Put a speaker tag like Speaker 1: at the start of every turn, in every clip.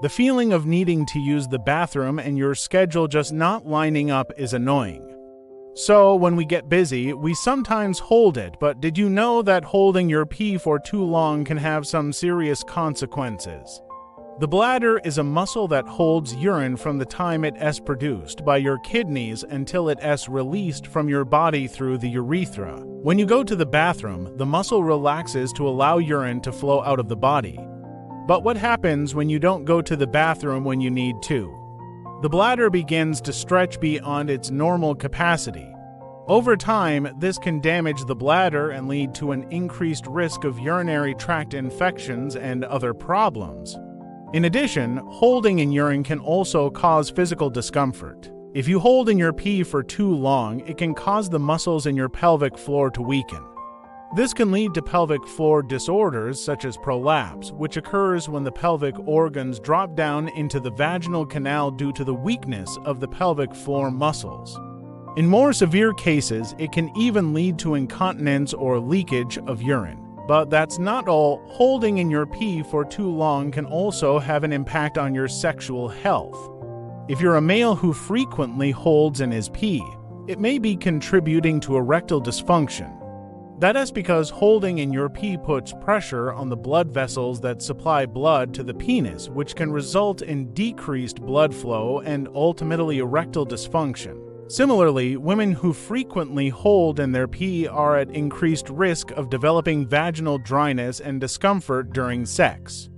Speaker 1: The feeling of needing to use the bathroom and your schedule just not lining up is annoying. So, when we get busy, we sometimes hold it, but did you know that holding your pee for too long can have some serious consequences? The bladder is a muscle that holds urine from the time it is produced by your kidneys until it is released from your body through the urethra. When you go to the bathroom, the muscle relaxes to allow urine to flow out of the body. But what happens when you don't go to the bathroom when you need to? The bladder begins to stretch beyond its normal capacity. Over time, this can damage the bladder and lead to an increased risk of urinary tract infections and other problems. In addition, holding in urine can also cause physical discomfort. If you hold in your pee for too long, it can cause the muscles in your pelvic floor to weaken. This can lead to pelvic floor disorders such as prolapse, which occurs when the pelvic organs drop down into the vaginal canal due to the weakness of the pelvic floor muscles. In more severe cases, it can even lead to incontinence or leakage of urine. But that's not all. Holding in your pee for too long can also have an impact on your sexual health. If you're a male who frequently holds in his pee, it may be contributing to erectile dysfunction. That is because holding in your pee puts pressure on the blood vessels that supply blood to the penis, which can result in decreased blood flow and ultimately erectile dysfunction. Similarly, women who frequently hold in their pee are at increased risk of developing vaginal dryness and discomfort during sex.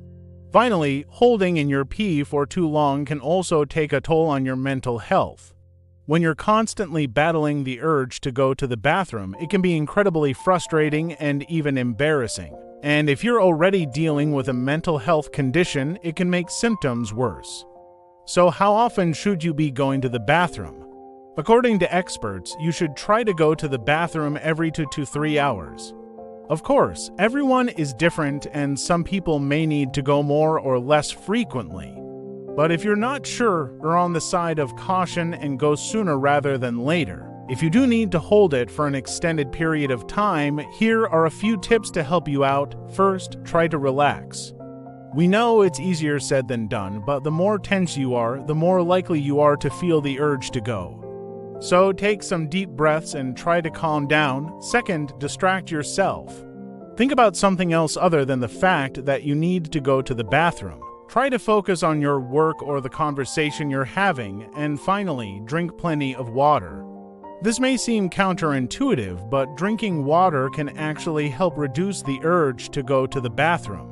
Speaker 1: Finally, holding in your pee for too long can also take a toll on your mental health. When you're constantly battling the urge to go to the bathroom, it can be incredibly frustrating and even embarrassing. And if you're already dealing with a mental health condition, it can make symptoms worse. So how often should you be going to the bathroom? According to experts, you should try to go to the bathroom every 2 to 3 hours. Of course, everyone is different and some people may need to go more or less frequently. But if you're not sure, err on the side of caution and go sooner rather than later. If you do need to hold it for an extended period of time, here are a few tips to help you out. First, try to relax. We know it's easier said than done, but the more tense you are, the more likely you are to feel the urge to go. So take some deep breaths and try to calm down. Second, distract yourself. Think about something else other than the fact that you need to go to the bathroom. Try to focus on your work or the conversation you're having, and finally, drink plenty of water. This may seem counterintuitive, but drinking water can actually help reduce the urge to go to the bathroom.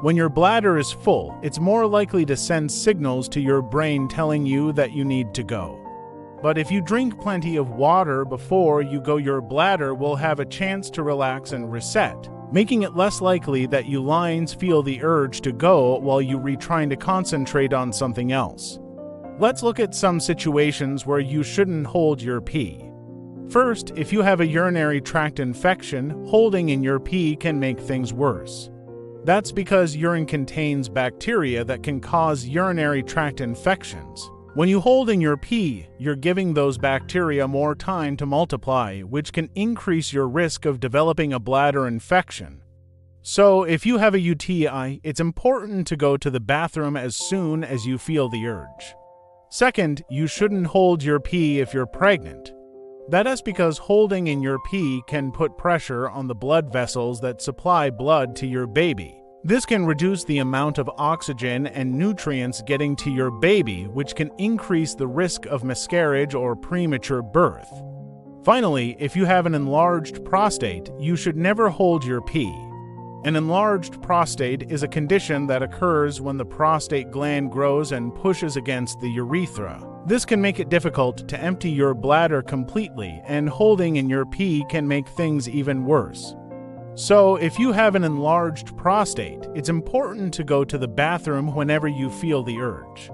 Speaker 1: When your bladder is full, it's more likely to send signals to your brain telling you that you need to go. But if you drink plenty of water before you go, your bladder will have a chance to relax and reset, making it less likely that you lines feel the urge to go while you trying to concentrate on something else. Let's look at some situations where you shouldn't hold your pee. First, if you have a urinary tract infection, holding in your pee can make things worse. That's because urine contains bacteria that can cause urinary tract infections. When you hold in your pee, you're giving those bacteria more time to multiply, which can increase your risk of developing a bladder infection. So, if you have a UTI, it's important to go to the bathroom as soon as you feel the urge. Second, you shouldn't hold your pee if you're pregnant. That is because holding in your pee can put pressure on the blood vessels that supply blood to your baby. This can reduce the amount of oxygen and nutrients getting to your baby, which can increase the risk of miscarriage or premature birth. Finally, if you have an enlarged prostate, you should never hold your pee. An enlarged prostate is a condition that occurs when the prostate gland grows and pushes against the urethra. This can make it difficult to empty your bladder completely, and holding in your pee can make things even worse. So, if you have an enlarged prostate, it's important to go to the bathroom whenever you feel the urge.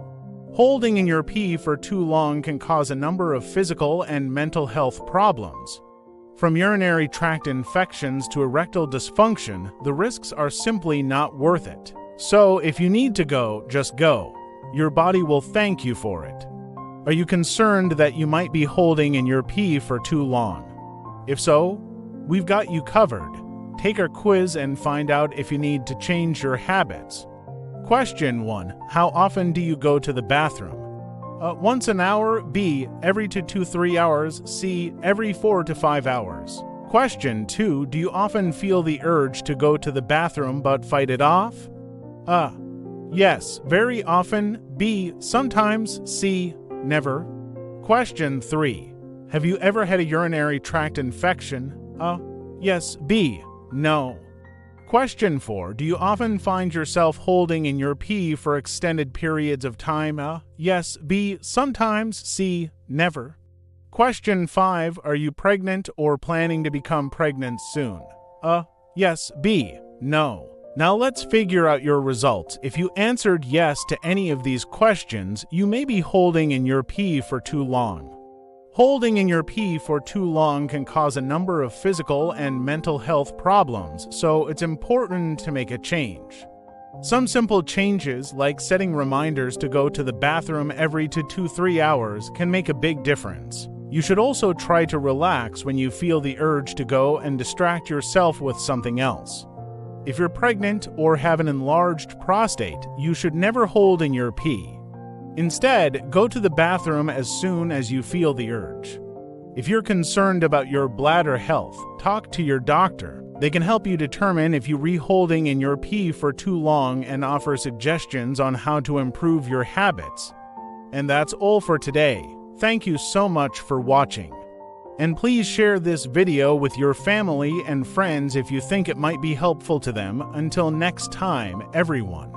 Speaker 1: Holding in your pee for too long can cause a number of physical and mental health problems. From urinary tract infections to erectile dysfunction, the risks are simply not worth it. So, if you need to go, just go. Your body will thank you for it. Are you concerned that you might be holding in your pee for too long? If so, we've got you covered. Take our quiz and find out if you need to change your habits. Question 1. How often do you go to the bathroom? Once an hour. B. Every 2 to 3 hours. C. Every 4 to 5 hours. Question 2. Do you often feel the urge to go to the bathroom but fight it off? Yes, very often. B. Sometimes. C. Never. Question 3. Have you ever had a urinary tract infection? Yes. B. No. Question 4. Do you often find yourself holding in your pee for extended periods of time? Yes. B. Sometimes. C. Never. Question 5. Are you pregnant or planning to become pregnant soon? Yes. B. No. Now let's figure out your results. If you answered yes to any of these questions, you may be holding in your pee for too long. Holding in your pee for too long can cause a number of physical and mental health problems, so it's important to make a change. Some simple changes, like setting reminders to go to the bathroom every 2 to 3 hours, can make a big difference. You should also try to relax when you feel the urge to go and distract yourself with something else. If you're pregnant or have an enlarged prostate, you should never hold in your pee. Instead, go to the bathroom as soon as you feel the urge. If you're concerned about your bladder health, talk to your doctor. They can help you determine if you're holding in your pee for too long and offer suggestions on how to improve your habits. And that's all for today. Thank you so much for watching. And please share this video with your family and friends if you think it might be helpful to them. Until next time, everyone.